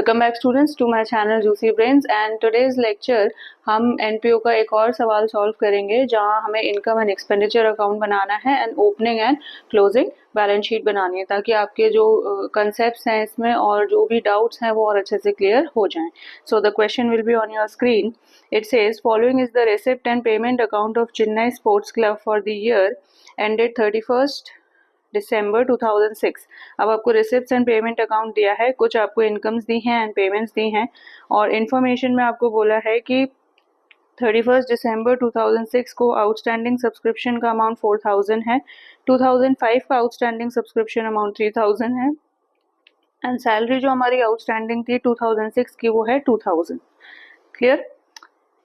Welcome back students to my channel juicy brains and today's lecture हम NPO का एक और सवाल सॉल्व करेंगे जहां हमें इनकम एंड एक्सपेंडिचर अकाउंट बनाना है and opening and closing balance sheet बनानी है ताकि आपके जो कंसेप्ट्स हैं इसमें और जो भी डाउट्स हैं वो और अच्छे से क्लियर हो जाएं. So the question will be on your screen. It says following is the receipt and payment account of Chennai sports club for the year ended 31st दिसंबर 2006. अब आपको रिसिप्ट्स एंड पेमेंट अकाउंट दिया है, कुछ आपको इनकम्स दी हैं and payments दी हैं और information में आपको बोला है कि 31 दिसंबर 2006 को आउटस्टैंडिंग सब्सक्रिप्शन का अमाउंट 4000 है, 2005 का आउटस्टैंडिंग सब्सक्रिप्शन अमाउंट 3000 है एंड सैलरी जो हमारी आउटस्टैंडिंग थी 2006 की वो है 2000. क्लियर?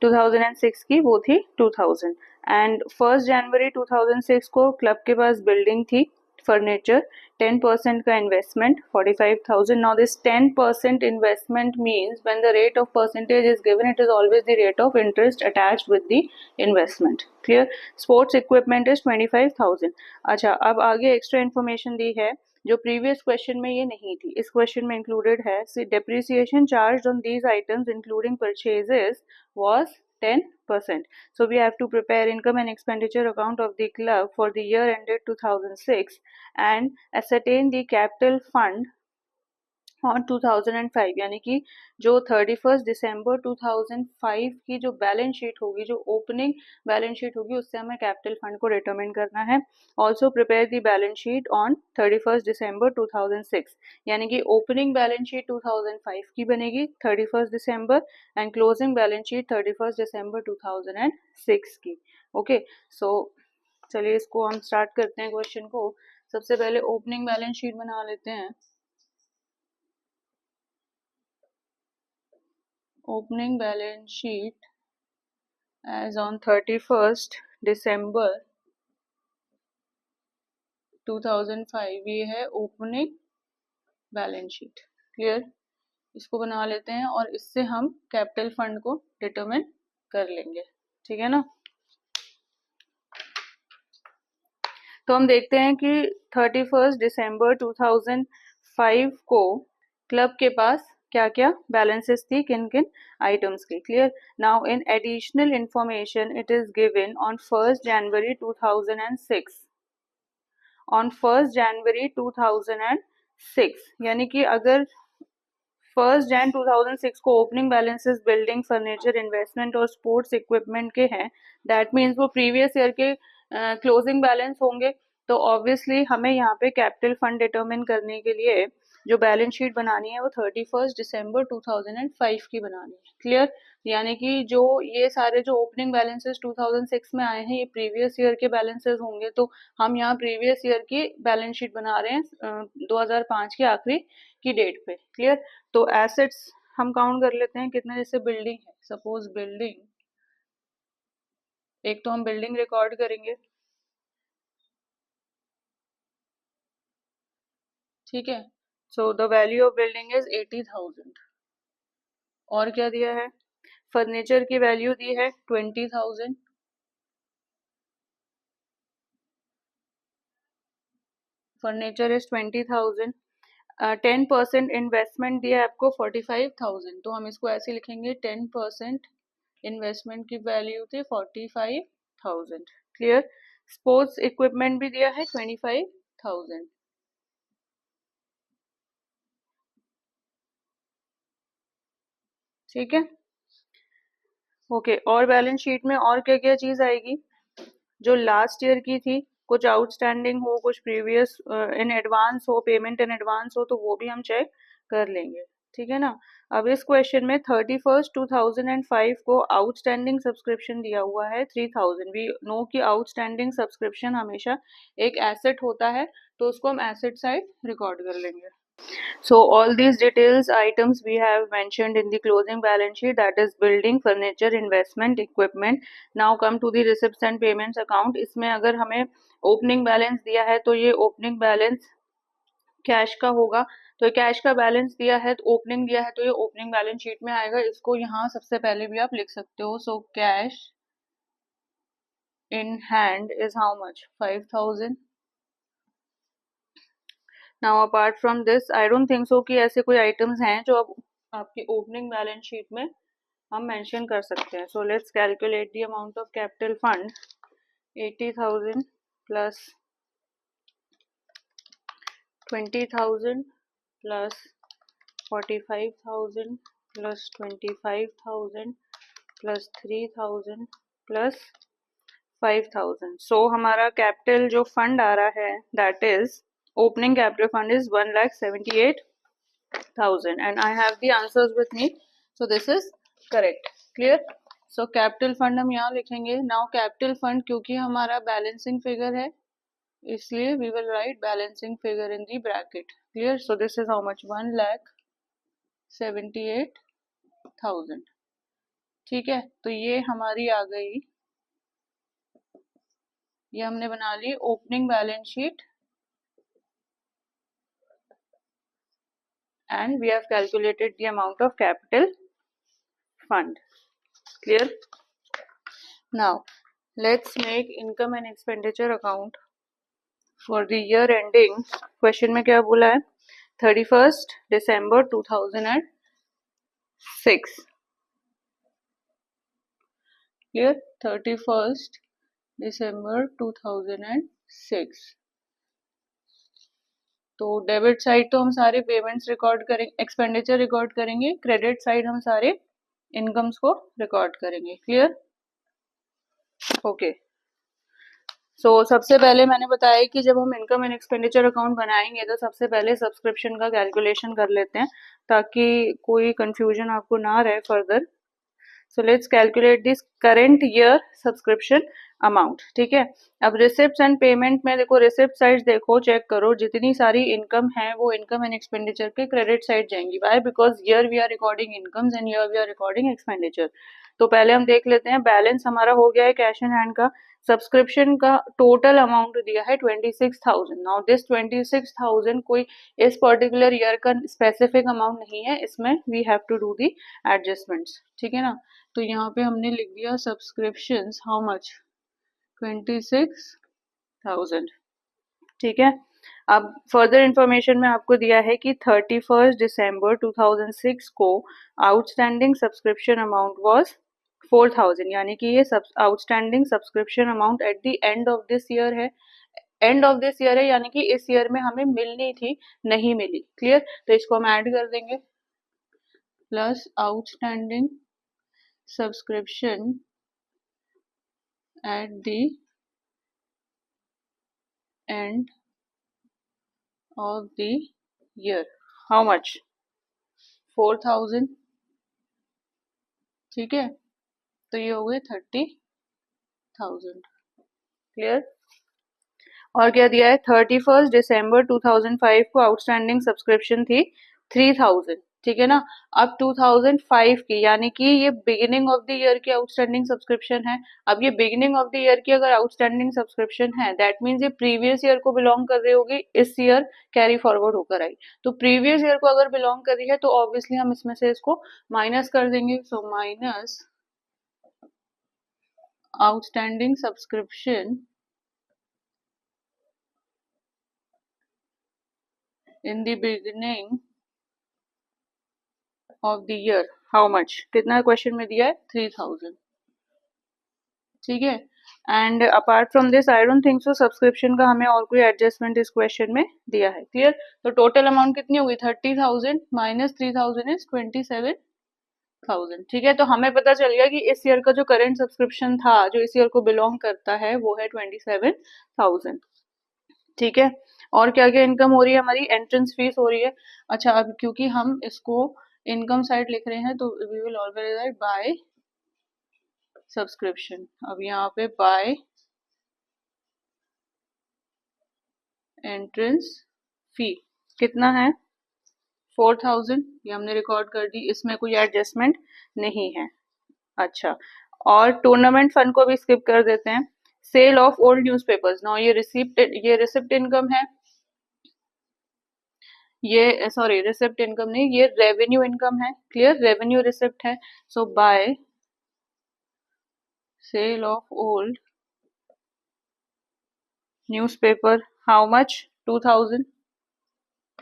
2006 की वो थी 2000 एंड 1 जनवरी 2006 को क्लब के पास बिल्डिंग थी, फर्नीचर, 10% का investment 45,000. Now this 10% investment means when the rate of percentage is given, it is always the rate of interest attached with the investment. Clear? Sports equipment is 25,000. अच्छा, अब आगे extra information दी है जो previous question में ये नहीं थी, इस क्वेश्चन में इंक्लूडेड है. Depreciation charge on these items including purchases was 10%. So we have to prepare income and expenditure account of the club for the year ended 2006 and ascertain the capital fund on 2005. यानी कि जो 31 दिसंबर 2005 की जो balance sheet होगी, जो opening balance sheet होगी, उससे हमें कैपिटल फंड को डिटरमिन करना है. Also prepare the balance sheet on 31 दिसंबर 2006. यानी कि ओपनिंग बैलेंस शीट 2005 की बनेगी 31 दिसंबर एंड क्लोजिंग बैलेंस शीट 31 दिसंबर 2006 की. ओके, सो चलिए इसको हम स्टार्ट करते हैं क्वेश्चन को. सबसे पहले ओपनिंग बैलेंस शीट बना लेते हैं. Opening balance sheet as on 31st December 2005. ये है ओपनिंग बैलेंस शीट. क्लियर? इसको बना लेते हैं और इससे हम कैपिटल फंड को डिटरमिन कर लेंगे. ठीक है ना? तो हम देखते हैं कि 31 दिसंबर 2005 को क्लब के पास क्या क्या बैलेंसेस थी, किन किन आइटम्स की. Clear? Now in additional information it is given on 1 January 2006. On 1 जनवरी 2006 यानी कि अगर 1 जन 2006 को opening balances building, furniture, investment और स्पोर्ट्स इक्विपमेंट के हैं, दैट मीन्स वो प्रीवियस ईयर के क्लोजिंग बैलेंस होंगे. तो ऑब्वियसली हमें यहाँ पे कैपिटल फंड डिटरमिन करने के लिए जो बैलेंस शीट बनानी है वो 31 दिसंबर 2005 की बनानी है. क्लियर? यानी कि जो ये सारे जो ओपनिंग बैलेंसेस 2006 में आए हैं ये प्रीवियस ईयर के बैलेंसेस होंगे. तो हम यहाँ प्रीवियस ईयर की बैलेंस शीट बना रहे हैं 2005 की आखिरी की डेट पे. क्लियर? तो एसेट्स हम काउंट कर लेते हैं कितने. जैसे बिल्डिंग है, सपोज बिल्डिंग, एक तो हम बिल्डिंग रिकॉर्ड करेंगे. ठीक है? So the value of building is 80,000. और क्या दिया है? फर्नीचर की वैल्यू दी है 20,000. Furniture is 20,000. 10% इन्वेस्टमेंट दिया है आपको 45,000. तो हम इसको ऐसे लिखेंगे 10% इन्वेस्टमेंट की वैल्यू थी 45,000. क्लियर? स्पोर्ट्स इक्विपमेंट भी दिया है 25,000. ठीक है? ओके, और बैलेंस शीट में और क्या क्या चीज आएगी जो लास्ट ईयर की थी, कुछ आउटस्टैंडिंग हो, कुछ प्रीवियस इन एडवांस हो, पेमेंट इन एडवांस हो, तो वो भी हम चेक कर लेंगे. ठीक है ना? अब इस क्वेश्चन में 31 2005 को आउटस्टैंडिंग सब्सक्रिप्शन दिया हुआ है 3000. वी नो कि आउटस्टैंडिंग सब्सक्रिप्शन हमेशा एक एसेट होता है, तो उसको हम एसेट साइड रिकॉर्ड कर लेंगे. So all these details items we have mentioned in the closing balance sheet, that is building, furniture, investment, equipment. Now come to the receipts and payments account. इसमें अगर हमें opening balance दिया है तो ये opening balance cash का होगा. तो कैश का बैलेंस दिया है तो ओपनिंग दिया है तो ये ओपनिंग बैलेंस शीट में आएगा. इसको यहाँ सबसे पहले भी आप लिख सकते हो. So cash in hand is how much? 5,000. Now apart from this I don't think सो कि ऐसे कोई आइटम्स हैं जो अब आपकी ओपनिंग बैलेंस शीट में हम मेंशन कर सकते हैं. So let's calculate the amount of capital fund. 80,000 plus 20,000 plus 45,000 plus 25,000 plus 3,000 plus 5,000. सो हमारा कैपिटल जो फंड आ रहा है that is opening capital fund is 1,78,000 and I have the answers with me. So this is correct. Clear? So capital fund हम यहाँ लिखेंगे. Now capital fund क्योंकि हमारा balancing figure है इसलिए we will write balancing figure in the bracket. Clear? So this is how much? 1,78,000. ठीक है, तो ये हमारी आ गई, ये हमने बना ली opening balance sheet and we have calculated the amount of capital fund. Clear? Now let's make income and expenditure account for the year ending. Question में क्या बोला है? 31st December 2006. Clear? 31st December 2006. तो डेबिट साइड तो हम सारे payments record करेंगे, expenditure record करेंगे. क्रेडिट साइड हम सारे इनकम्स को रिकॉर्ड करेंगे. क्लियर? ओके. सो सबसे पहले मैंने बताया कि जब हम इनकम एंड एक्सपेंडिचर अकाउंट बनाएंगे तो सबसे पहले सब्सक्रिप्शन का कैलकुलेशन कर लेते हैं ताकि कोई कंफ्यूजन आपको ना रहे further. So let's calculate this current year subscription amount. ठीक है, अब रिसिप्ट एंड पेमेंट में देखो, रिसिप्ट साइड देखो, चेक करो, जितनी सारी इनकम है वो इनकम एंड एक्सपेंडिचर के क्रेडिट साइड जाएंगी. Why? Because here we are recording incomes and here we are recording expenditure. तो पहले हम देख लेते हैं. बैलेंस हमारा हो गया है कैश इन हैंड का. सब्सक्रिप्शन का टोटल अमाउंट दिया है 26,000. नाउ दिस 26,000 कोई इस पर्टिकुलर ईयर का स्पेसिफिक अमाउंट नहीं है, इसमें we have to do the adjustments. ठीक है ना. तो यहाँ पे हमने लिख दिया सब्सक्रिप्शंस हाउ मच, 26,000. ठीक है, अब फर्दर इंफॉर्मेशन में आपको दिया है कि 31st December 2006 को आउटस्टैंडिंग सब्सक्रिप्शन अमाउंट वाज 4,000. यानी कि ये outstanding subscription amount at the end of this year है. एंड ऑफ दिस ईयर है यानी कि इस ईयर में हमें मिलनी थी, नहीं मिली. क्लियर? तो इसको हम ऐड कर देंगे, plus outstanding subscription at the end of the year. How much? 4,000. ठीक है, तो ये हो गए 30,000. क्लियर? और क्या दिया है? 31st December 2005 को आउटस्टैंडिंग सब्सक्रिप्शन थी 3,000. ठीक है ना. अब 2005 की यानी कि ये बिगिनिंग ऑफ द ईयर की आउटस्टैंडिंग सब्सक्रिप्शन है. अब ये बिगिनिंग ऑफ द ईयर की अगर आउटस्टैंडिंग सब्सक्रिप्शन है दैट मीन्स ये प्रीवियस ईयर को बिलोंग कर रही होगी, इस ईयर कैरी फॉरवर्ड होकर आई. तो प्रीवियस ईयर को अगर बिलोंग कर रही है तो ऑब्वियसली हम इसमें से इसको माइनस कर देंगे. So minus outstanding subscription in the beginning of the year. How much? कितना क्वेश्चन में दिया है? 3,000. ठीक है. And apart from this I don't think so subscription का हमें और कोई एडजस्टमेंट इस क्वेश्चन में दिया है. क्लियर? तो टोटल अमाउंट कितनी होगी? 30,000 माइनस 3,000 इज 27,000. ठीक है, तो हमें पता चल गया कि इस ईयर का जो करंट सब्सक्रिप्शन था जो इस ईयर को बिलोंग करता है वो है 27,000. ठीक है, और क्या क्या इनकम हो रही है हमारी? एंट्रेंस फीस हो रही है. अच्छा, अब क्योंकि हम इसको इनकम साइड लिख रहे हैं तो we will always write by subscription. अब यहाँ पे बाय एंट्रेंस फी कितना है? 4,000. ये हमने रिकॉर्ड कर दी, इसमें कोई एडजस्टमेंट नहीं है. अच्छा, और टूर्नामेंट फंड को भी स्किप कर देते हैं. Sale of old newspapers. Now ये रिसिप्ट इनकम है, ये सॉरी रिसिप्ट इनकम नहीं, ये रेवेन्यू इनकम है. क्लियर? रेवेन्यू रिसिप्ट है. So by sale of old newspaper how much? 2,000.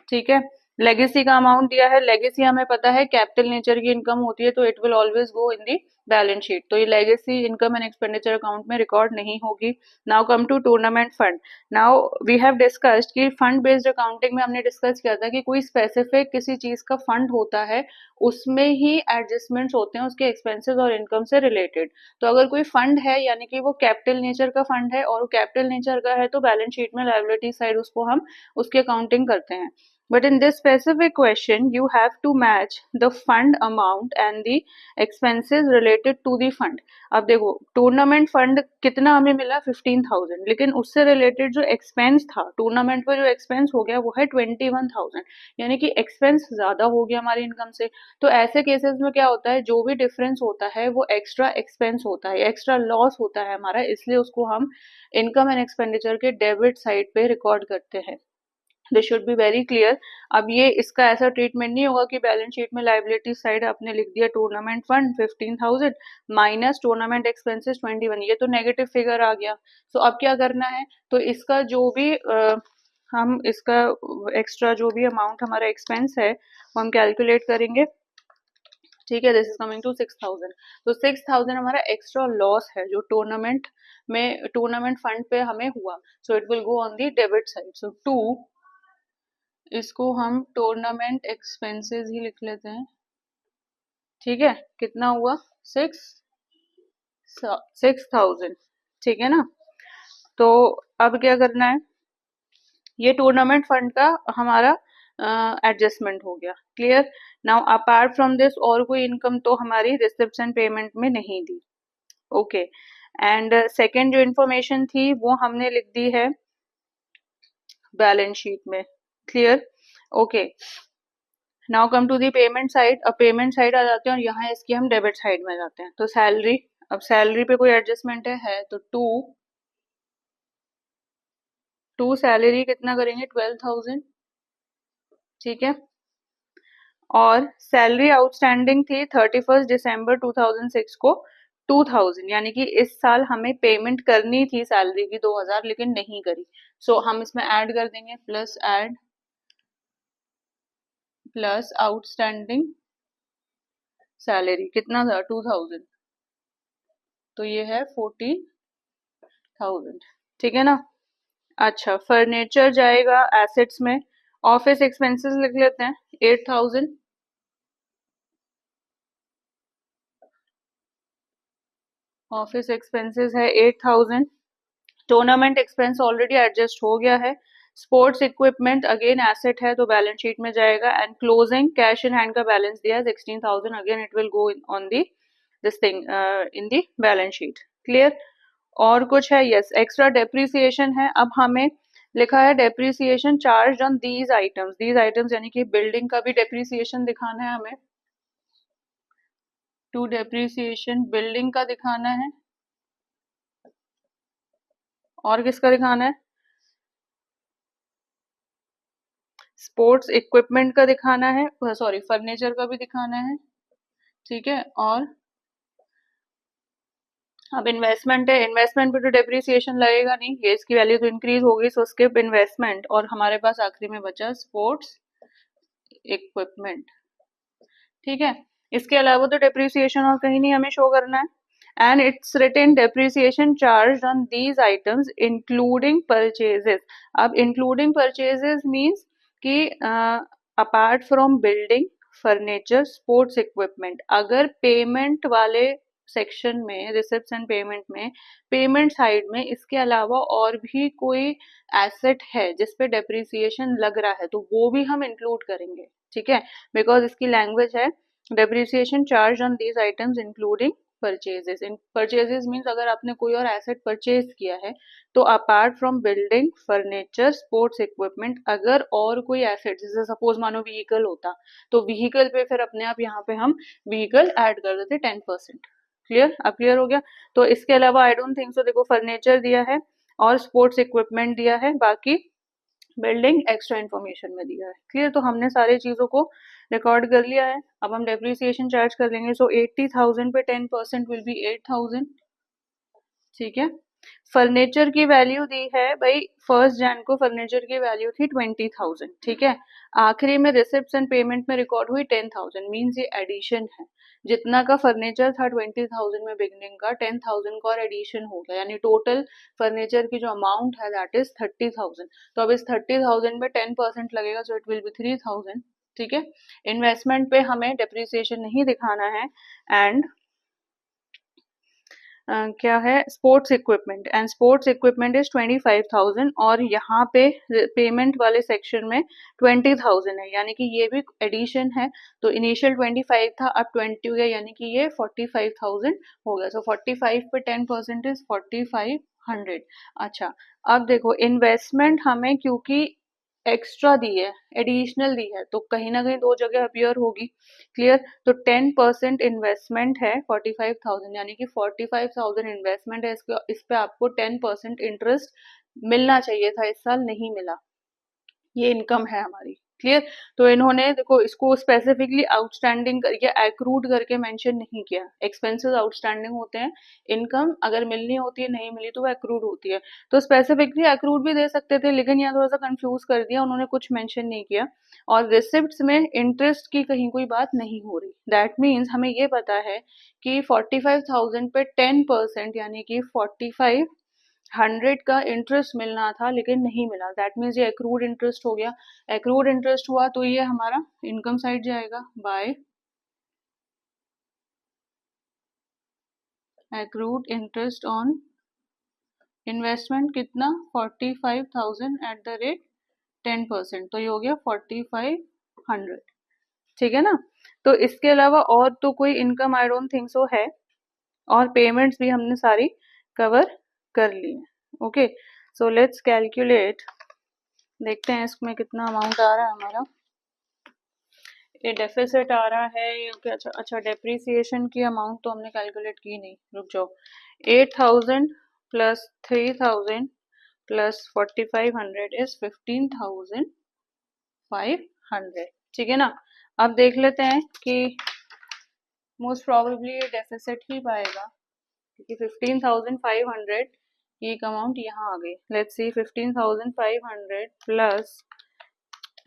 ठीक है, लेगेसी का अमाउंट दिया है, लेगेसी हमें पता है कैपिटल नेचर की इनकम होती है, तो it will always go in the balance sheet, तो ये legacy income and expenditure account में रिकॉर्ड नहीं होगी। Now come to tournament fund. Now we have discussed कि फंड बेस्ड अकाउंटिंग में हमने डिस्कस किया था कि कोई स्पेसिफिक किसी चीज का फंड होता है, उसमें ही एडजस्टमेंट्स होते हैं उसके एक्सपेंसेस और इनकम से रिलेटेड। तो अगर कोई फंड है यानी कि वो कैपिटल नेचर का फंड है और कैपिटल नेचर का है, तो बैलेंस शीट में लायबिलिटी साइड उसको हम उसकी अकाउंटिंग करते हैं। But in this specific question, you have to match the fund amount and the expenses related to the fund. अब देखो टूर्नामेंट फंड कितना हमें मिला 15,000, लेकिन उससे रिलेटेड जो एक्सपेंस था टूर्नामेंट पे जो एक्सपेंस हो गया वो है 21,000, यानी कि एक्सपेंस ज्यादा हो गया हमारी इनकम से। तो ऐसे केसेस में क्या होता है, जो भी डिफरेंस होता है वो एक्स्ट्रा एक्सपेंस होता है, एक्स्ट्रा लॉस होता है हमारा, इसलिए उसको हम इनकम एंड एक्सपेंडिचर के डेबिट साइड पे रिकॉर्ड करते हैं। This should be very clear. अब ये इसका ऐसा ट्रीटमेंट नहीं होगा कि बैलेंस शीट में लाइबिलिटी साइड आपने लिख दिया tournament fund 15,000 minus tournament expenses 21, ये तो नेगेटिव फिगर आ गया। सो अब क्या करना है, तो इसका जो भी हम इसका एक्स्ट्रा जो भी अमाउंट हमारा एक्सपेंस है वो हम कैलकुलेट करेंगे। ठीक है, दिस इज कमिंग टू 6,000। तो 6,000 हमारा एक्स्ट्रा लॉस है जो टूर्नामेंट में टूर्नामेंट फंड पे हमें हुआ। So it will go on the debit side. So to, इसको हम टूर्नामेंट एक्सपेंसेस ही लिख लेते हैं। ठीक है, कितना हुआ 6,000। ठीक है ना। तो अब क्या करना है, ये टूर्नामेंट फंड का हमारा एडजस्टमेंट हो गया। Clear. Now apart from this और कोई इनकम तो हमारी रिसिप्ट्स एंड पेमेंट में नहीं दी। ओके, एंड सेकेंड जो इन्फॉर्मेशन थी वो हमने लिख दी है बैलेंस शीट में। Clear. Okay, now come to the payment side. अब पेमेंट साइड आ जाते हैं और यहाँ इसकी हम डेबिट साइड में जाते हैं। तो सैलरी, अब सैलरी पे कोई एडजस्टमेंट है तो टू सैलरी कितना करेंगे 12,000। ठीक है, और सैलरी आउटस्टैंडिंग थी 31 दिसंबर 2006 को 2,000, यानी कि इस साल हमें पेमेंट करनी थी सैलरी की 2,000 लेकिन नहीं करी। सो हम इसमें ऐड कर देंगे plus add plus outstanding salary कितना था 2,000, तो ये है 40,000। ठीक है ना। अच्छा, फर्नीचर जाएगा एसेट्स में। ऑफिस एक्सपेंसेस लिख लेते हैं 8,000। ऑफिस एक्सपेंसेस है 8,000। टूर्नामेंट एक्सपेंस ऑलरेडी एडजस्ट हो गया है। स्पोर्ट्स इक्विपमेंट अगेन एसेट है तो बैलेंस शीट में जाएगा। And closing cash in hand का बैलेंस दिया है 16,000, again it will go on the this thing in the balance sheet. Clear. और कुछ है, यस, एक्स्ट्रा डेप्रिसिएशन है। अब हमें लिखा है depreciation charge on these items. These items यानी कि बिल्डिंग का भी डेप्रिसिएशन दिखाना है हमें। टू डेप्रिसिएशन बिल्डिंग का दिखाना है, और किसका दिखाना है, स्पोर्ट्स इक्विपमेंट का दिखाना है, सॉरी फर्नीचर का भी दिखाना है। ठीक है, और अब इन्वेस्टमेंट है, इन्वेस्टमेंट पे तो डेप्रिसिएशन लगेगा नहीं, ये इसकी वैल्यू तो इंक्रीज होगी, सो स्किप इन्वेस्टमेंट। और हमारे पास आखिरी में बचा स्पोर्ट्स इक्विपमेंट। ठीक है, इसके अलावा तो डेप्रिसिएशन और कहीं नहीं हमें शो करना है। And it's written depreciation charge on these items including purchases. अब इंक्लूडिंग परचेजेस मीन्स कि apart from building, furniture, sports equipment, अगर पेमेंट वाले सेक्शन में रिसिप्ट्स एंड पेमेंट में पेमेंट साइड में इसके अलावा और भी कोई एसेट है जिसपे डेप्रिसिएशन लग रहा है तो वो भी हम इंक्लूड करेंगे। ठीक है, बिकॉज इसकी लैंग्वेज है depreciation charge on these items including purchases. In purchases means अगर आपने कोई और एसेट परचेज किया है तो apart from building, furniture, sports equipment, अगर और कोई एसेट जैसे सपोज मानो व्हीकल होता तो व्हीकल पे फिर अपने आप यहाँ पे हम व्हीकल ऐड कर देते 10%। क्लियर। अब क्लियर हो गया। तो इसके अलावा आई डोंट थिंक सो, देखो फर्नीचर दिया है और स्पोर्ट्स इक्विपमेंट दिया है, बाकी बिल्डिंग एक्स्ट्रा इन्फॉर्मेशन में दिया है। क्लियर। तो हमने सारी चीजों को रिकॉर्ड कर लिया है। अब हम डेप्रिसिएशन चार्ज कर लेंगे। सो 80,000 पे 10% विल बी 8,000। ठीक है, फर्नीचर की वैल्यू दी है भाई, 1 जन को फर्नीचर की वैल्यू थी 20,000, ठीक है। आखिरी में रिसिप्ट एंड पेमेंट में रिकॉर्ड हुई 10,000, मीन्स ये एडिशन है। जितना का फर्नीचर था 20,000 में बिगनिंग का, 10,000 का और एडिशन हो गया, यानी टोटल फर्नीचर की जो अमाउंट है दैट इज 30,000। तो अब इस 30,000 में 10% लगेगा, सो इट विल बी 3,000, ठीक है। इन्वेस्टमेंट पे हमें डेप्रिसिएशन नहीं दिखाना है। एंड क्या है, sports equipment, and sports equipment is 25,000, और यहाँ पे पेमेंट वाले सेक्शन में 20,000 है, यानी कि ये भी एडिशन है। तो इनिशियल 25 था, अब 20 हो गया, यानी कि ये 45,000 हो गया। सो 45 पे 10% इज 4,500। अच्छा, अब देखो इन्वेस्टमेंट हमें क्योंकि एक्स्ट्रा दी है, एडिशनल दी है, तो कहीं ना कहीं दो जगह अपियर होगी। क्लियर। तो 10% इन्वेस्टमेंट है 45,000, यानी कि 45,000 इन्वेस्टमेंट है, इस पे आपको 10% इंटरेस्ट मिलना चाहिए था, इस साल नहीं मिला। ये इनकम है हमारी। क्लियर। तो इन्होंने देखो इसको स्पेसिफिकली आउटस्टैंडिंग करके एक्रूड करके मेंशन नहीं किया। एक्सपेंसेस आउटस्टैंडिंग होते हैं, इनकम अगर मिलनी होती है, नहीं मिली तो वो एक्रूड होती है। तो स्पेसिफिकली एक्रूड भी दे सकते थे, लेकिन यहाँ थोड़ा सा कंफ्यूज कर दिया उन्होंने, कुछ मेंशन नहीं किया। और रिसिप्ट्स में इंटरेस्ट की कहीं कोई बात नहीं हो रही। दैट मीन्स हमें ये पता है कि 45,000 पे 10% यानी कि 4,500 का इंटरेस्ट मिलना था, लेकिन नहीं मिला। दैट मीन्स ये एक्रूड इंटरेस्ट हो गया। एक्रूड इंटरेस्ट हुआ तो ये हमारा इनकम साइड जाएगा by accrued interest on investment. कितना, 45,000 एट द रेट 10%, तो ये हो गया 4,500, ठीक है ना। तो इसके अलावा और तो कोई इनकम आई डोंट थिंक सो है, और पेमेंट्स भी हमने सारी कवर कर ली है। ओके, सो लेट्स कैलकुलेट, देखते हैं इसमें कितना अमाउंट आ रहा है हमारा। ये डेफिसिट आ रहा है या क्या? अच्छा अच्छा, डेप्रिसिएशन की अमाउंट तो हमने कैलकुलेट की नहीं, रुक जाओ। 8,000 प्लस 3,000 प्लस 4,500 इज 15,500, ठीक है ना। अब देख लेते हैं कि मोस्ट प्रोबेबली ये डेफिसिट ही पाएगा, क्योंकि 15,500 की एक अमाउंट यहाँ आ गई। Let's see, 15,500 plus,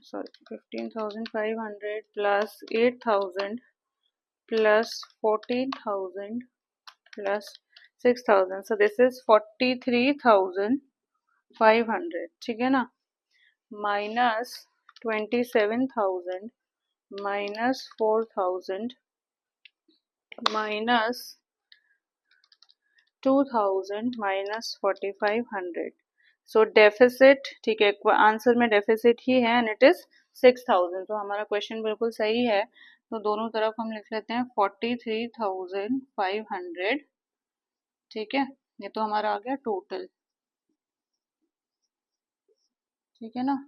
sorry, 15,500 plus 8,000 plus 14,000 plus 6,000, so this is 43,500, ठीक है ना। माइनस 27,000 माइनस 4,000 माइनस 2,000 माइनस 4,500, सो डेफिसिट, ठीक है, आंसर में डेफिसिट ही है एंड इट इज 6,000। तो हमारा क्वेश्चन बिल्कुल सही है। तो दोनों तरफ हम लिख लेते हैं 43,500, ठीक है। ये तो हमारा आ गया टोटल, ठीक है ना।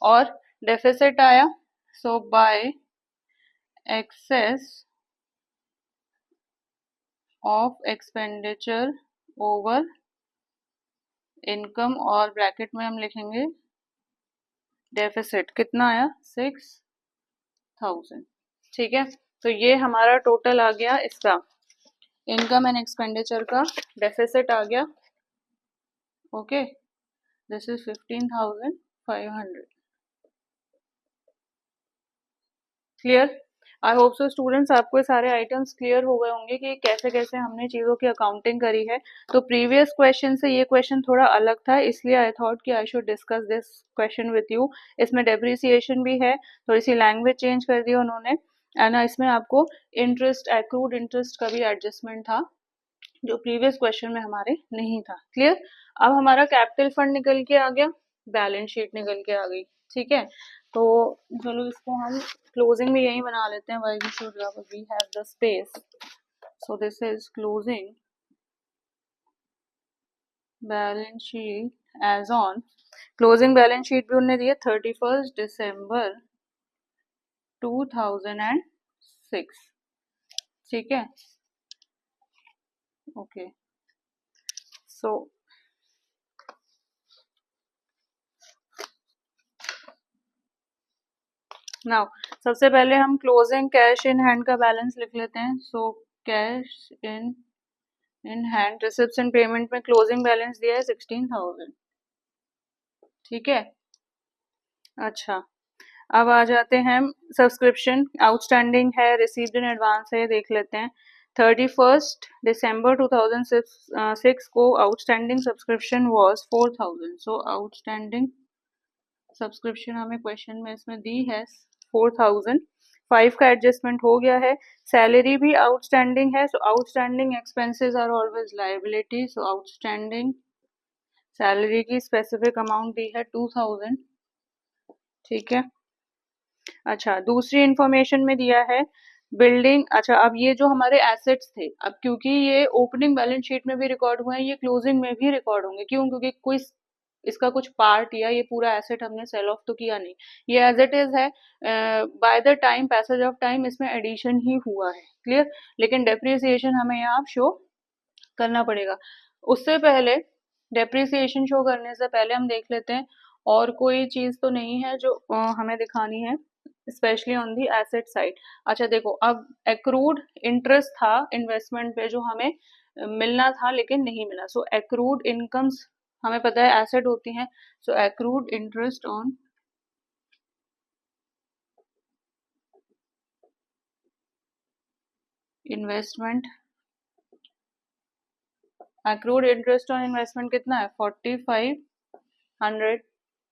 और डेफिसिट आया, so by excess of expenditure over income, और ब्रैकेट में हम लिखेंगे डेफिसिट, कितना आया, 6,000, ठीक है। तो ये हमारा टोटल आ गया इसका, इनकम एंड एक्सपेंडिचर का डेफिसिट आ गया। Okay, this is 15,500। Clear. I hope so students, आपको सारे आइटम्स क्लियर हो गए होंगे कि कैसे कैसे हमने चीज़ों की अकाउंटिंग करी है। तो प्रीवियस क्वेश्चन से ये क्वेश्चन थोड़ा अलग था, इसलिए आई थॉट कि I should discuss this question with you. इसमें डेप्रिसिएशन भी है, थोड़ी सी लैंग्वेज चेंज कर दी उन्होंने, है ना। इसमें आपको इंटरेस्ट, एक्रूड इंटरेस्ट का भी एडजस्टमेंट था, जो प्रीवियस क्वेश्चन में हमारे नहीं था। क्लियर। अब हमारा कैपिटल फंड निकल के आ गया, बैलेंस शीट निकल के आ गई, ठीक है। तो चलो इसको हम क्लोजिंग में यही बना लेते हैं, why we should we have the space. So this is closing balance sheet as on, closing balance sheet भी उन्होंने दिया 31 दिसंबर 2006, ठीक है। ओके, सो नाउ सबसे पहले हम क्लोजिंग कैश इन हैंड का बैलेंस लिख लेते हैं। So cash in in hand receipts and payment में क्लोजिंग बैलेंस दिया है 16,000। ठीक है, अच्छा अब आ जाते हैं सब्सक्रिप्शन आउटस्टैंडिंग है, रिसीव्ड इन एडवांस है, देख लेते हैं। 31 दिसंबर 2006 को outstanding subscription was 4,000। So outstanding subscription हमें क्वेश्चन में इसमें दी है 4,000। 5 का एडजस्टमेंट हो गया है। सैलरी भी आउटस्टैंडिंग है, so outstanding expenses are always liability, so outstanding salary की स्पेसिफिक अमाउंट दी है 2,000। ठीक है, अच्छा दूसरी इंफॉर्मेशन में दिया है बिल्डिंग। अच्छा अब ये जो हमारे एसेट्स थे, अब क्योंकि ये ओपनिंग बैलेंस शीट में भी रिकॉर्ड हुए हैं, ये क्लोजिंग में भी रिकॉर्ड होंगे। क्यों? क्योंकि कोई इसका कुछ पार्ट या ये पूरा एसेट हमने सेल ऑफ तो किया नहीं, ये एज इट इज है। By the time passage of time इसमें एडिशन ही हुआ है, क्लियर। लेकिन डेप्रिसिएशन हमें यहाँ शो करना पड़ेगा। उससे पहले डेप्रिसिएशन शो करने से पहले हम देख लेते हैं और कोई चीज तो नहीं है जो हमें दिखानी है, specially on the asset side. अच्छा देखो, अब एक्रूड इंटरेस्ट था इन्वेस्टमेंट पे जो हमें मिलना था लेकिन नहीं मिला। सो एक्रूड इनकम्स हमें पता है एसेट होती हैं। So accrued interest on investment, accrued interest on investment कितना है 4,500।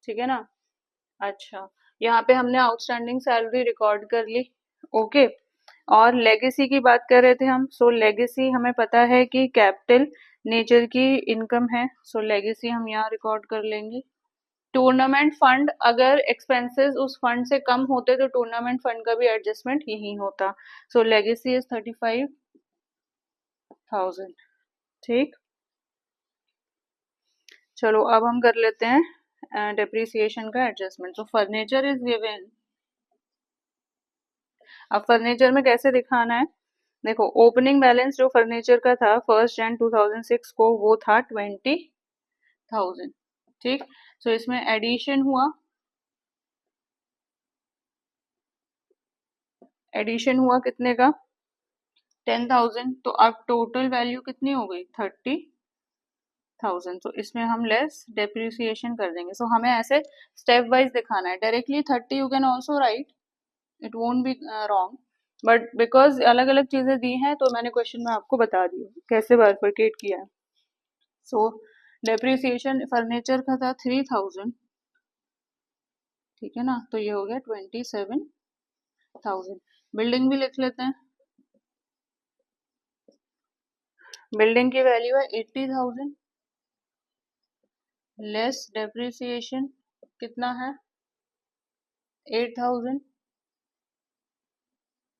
ठीक है ना, अच्छा यहाँ पे हमने आउटस्टैंडिंग सैलरी रिकॉर्ड कर ली। ओके, और लेगेसी की बात कर रहे थे हम। सो लेगेसी हमें पता है कि कैपिटल नेचर की इनकम है, सो लेगेसी हम यहाँ रिकॉर्ड कर लेंगे। टूर्नामेंट फंड, अगर एक्सपेंसेस उस फंड से कम होते तो टूर्नामेंट फंड का भी एडजस्टमेंट यही होता। सो लेगेसी इज 35,000। ठीक, चलो अब हम कर लेते हैं डेप्रिसिएशन का एडजस्टमेंट। तो फर्नीचर इज गिवन। अब फर्नीचर में कैसे दिखाना है, देखो ओपनिंग बैलेंस जो फर्नीचर का था 1 जनवरी 2006 को वो था 20,000। ठीक, सो इसमें एडिशन हुआ, एडिशन हुआ कितने का 10,000। तो अब टोटल वैल्यू कितनी हो गई 30,000। तो इसमें हम लेस डेप्रिसिएशन कर देंगे। सो हमें ऐसे स्टेप वाइज दिखाना है। Directly 30 you can also right, it won't be wrong, but because अलग अलग चीजें दी हैं तो मैंने क्वेश्चन में आपको बता दी कैसे बाइफरकेट किया है। सो डेप्रिसिएशन फर्नीचर का था 3,000। ठीक है ना, तो ये हो गया 27,000। बिल्डिंग भी लिख लेते हैं। बिल्डिंग की वैल्यू है 80,000 लेस डेप्रिसिएशन कितना है 8,000,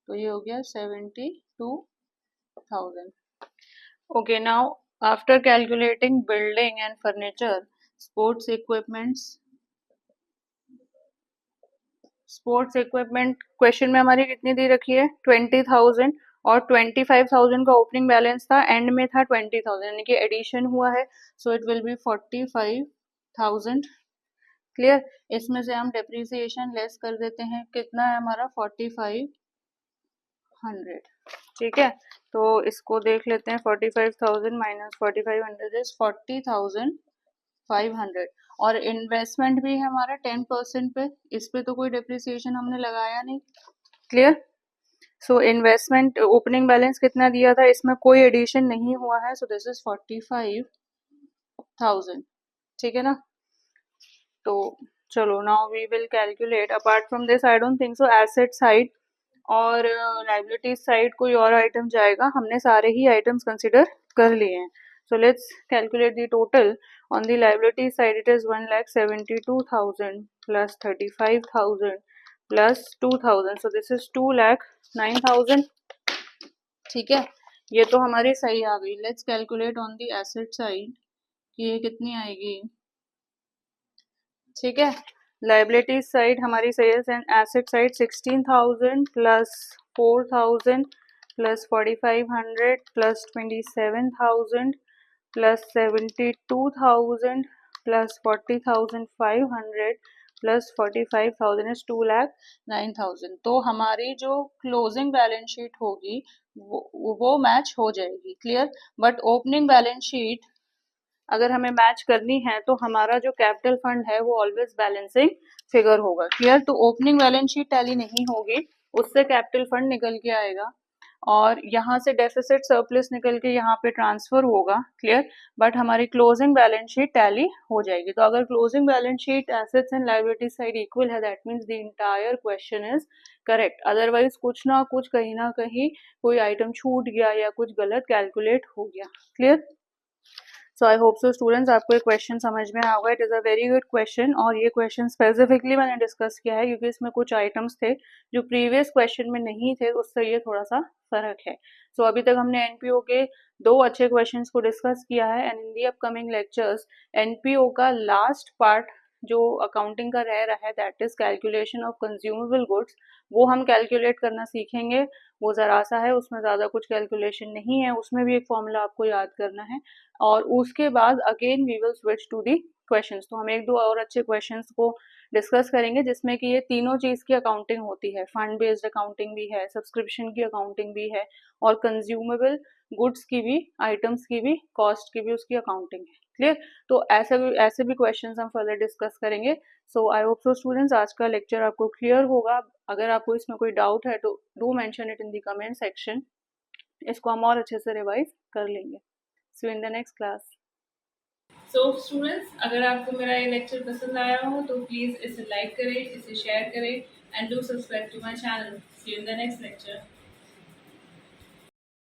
तो ये हो गया 72,000। Okay, now after calculating building and furniture, sports equipments, sports equipment question में हमारी कितनी दी रखी है 20,000, और 25,000 का ओपनिंग बैलेंस था, एंड में था 20,000, यानी कि एडिशन हुआ है। सो इट विल बी 45,000। क्लियर, इसमें से हम डेप्रिसिएशन लेस कर देते हैं, कितना है हमारा 4,500। ठीक है, तो इसको देख लेते हैं 45,000 माइनस 4,500 इज 40,500। और इन्वेस्टमेंट भी है हमारा 10% पे, इस पे तो कोई डेप्रिसिएशन हमने लगाया नहीं। Clear, so investment opening balance कितना दिया था, इसमें कोई एडिशन नहीं हुआ है, सो दिस इज 45,000। ठीक है ना, तो चलो now we will calculate. Apart from this I don't think so asset side और लाइबिलिटीज साइड कोई और आइटम जाएगा, हमने सारे ही आइटम्स कंसिडर कर लिए हैं। So let's calculate the total. On the liability side it is 1,72,000 plus 35,000 plus 2,000, so this is 2,09,000। ठीक है, ये तो हमारी सही आ गई। Let's calculate on the asset side कि ये कितनी आएगी। ठीक है, लाइबिलिटीज साइड हमारी सही है, asset side 16,000 plus 4,000 plus 4,500 plus 27,000 plus 72,000 plus 40,500 plus 45,000 is 2,09,000। तो हमारी जो क्लोजिंग बैलेंस शीट होगी वो मैच हो जाएगी। Clear? But opening balance sheet अगर हमें मैच करनी है तो हमारा जो कैपिटल फंड है वो ऑलवेज बैलेंसिंग फिगर होगा। क्लियर? तो ओपनिंग बैलेंस शीट टैली नहीं होगी, उससे कैपिटल फंड निकल के आएगा और यहाँ से डेफिसिट सरप्लस निकल के यहाँ पे ट्रांसफर होगा। क्लियर? बट हमारी क्लोजिंग बैलेंस शीट टैली हो जाएगी। तो अगर closing balance sheet assets and liability side equal है, that means the entire question is correct. Otherwise कुछ ना कुछ कहीं ना कहीं कोई आइटम छूट गया या कुछ गलत कैलकुलेट हो गया। Clear? So I hope so students आपको ये क्वेश्चन समझ में आ गया। It is a very good question और ये क्वेश्चन स्पेसिफिकली मैंने डिस्कस किया है क्योंकि इसमें कुछ आइटम्स थे जो प्रीवियस क्वेश्चन में नहीं थे, उससे ये थोड़ा सा फर्क है। सो अभी तक हमने एनपीओ के 2 अच्छे क्वेश्चंस को डिस्कस किया है and in the upcoming lectures NPO का लास्ट पार्ट जो अकाउंटिंग का रह रहा है, that is calculation of consumable goods, वो हम कैलकुलेट करना सीखेंगे। वो ज़रा सा है, उसमें ज़्यादा कुछ कैलकुलेशन नहीं है, उसमें भी एक फॉर्मूला आपको याद करना है और उसके बाद again we will switch to the questions. तो हम 1-2 और अच्छे क्वेश्चंस को डिस्कस करेंगे जिसमें कि ये तीनों चीज़ की अकाउंटिंग होती है। फंड बेस्ड अकाउंटिंग भी है, सब्सक्रिप्शन की अकाउंटिंग भी है और कंज्यूमेबल गुड्स की भी, आइटम्स की भी, कॉस्ट की भी उसकी अकाउंटिंग है। क्लियर? तो ऐसे भी क्वेश्चंस हम फर्दर डिस्कस करेंगे। सो आई होप सो स्टूडेंट्स आज का लेक्चर आपको क्लियर होगा। अगर आपको इसमें कोई डाउट है तो do mention it in the comment section. इसको हम और अच्छे से रिवाइज कर लेंगे। See you in the next class. So students, अगर आपको मेरा ये लेक्चर पसंद आया हो तो प्लीज़ इसे लाइक करें, इसे शेयर करें and do subscribe to my channel. See you in the next lecture.